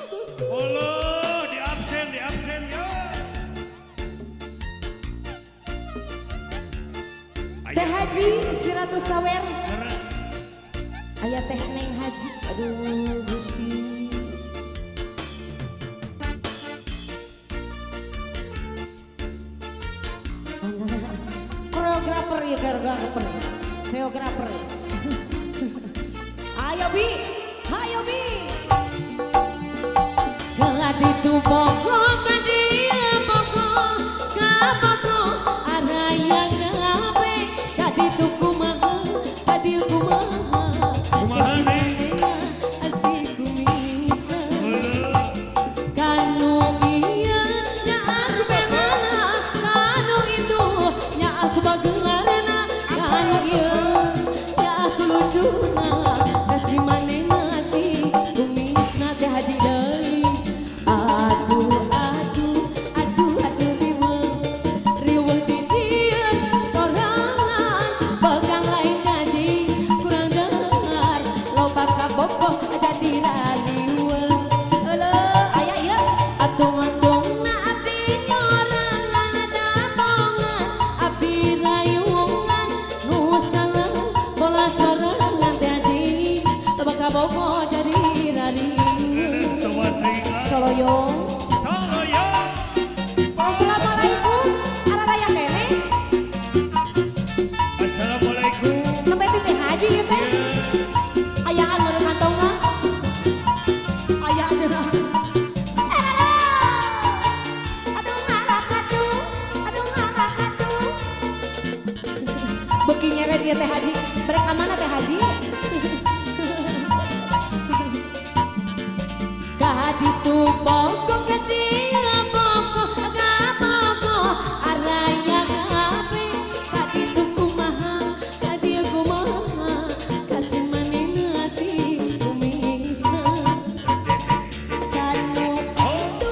Allah, di absen ya. Teh Haji si Ratu Sawer. Keras. Aya Teh Neng Haji. Aduh Gusti. Koreografer ya koreografer. Koreografer. Ayo Bi. Ayo Bi. Keladi tu pokok kadi pokok kapoko araya ngabe kadi tu kumaha kadi kumaha Kumaha nih? asik kumisa Allah. kanu iya nya aku benana kanu itu nya aku bagelarna kanu iya nya aku lucuna kasih manehna si kumisna teh Haji deui. Aduh riweuh dijieun sorangan pegang lain ngaji kurang dengar loba kabogoh jadi raliweuh euleh aya ieu atung-atungna abdi nyorangan dabongan abdi rayungan nu salah bola sorangan teh Haji loba kabogoh jadi raliweuh Soloyong. Assalamualaikum. Aradaya kene. Assalamualaikum. Nembe Teh Haji ieu teh. Ayaan meureun kantongna. Aya ajeuna. Aduh ngarakatu. Beuki nyeret ieu Teh Haji. Brek ka mana Teh Haji? Kadi tu pokok kadi pokok kapoko araya kape kadi tu kumaha kasih manehna si kumisna kanu itu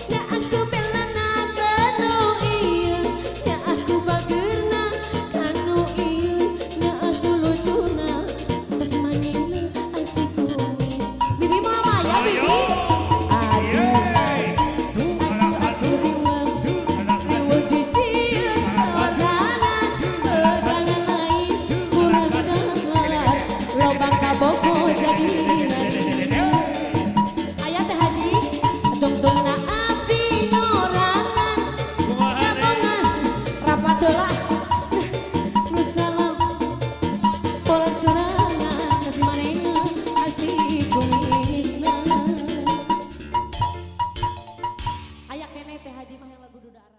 nya aku belana kanu ieu nya aku bageurna kanu ieu nya aku lucuna kasih manehna asik kumis bibi mama ya bibi. Ayah Teh Haji, tungtungna abdi nyorangan, gabungan rapat heula, nu salam bola sorangan kasih manehna asik kumisna. Aya keneh Teh Haji mah yang lagu duda Arab.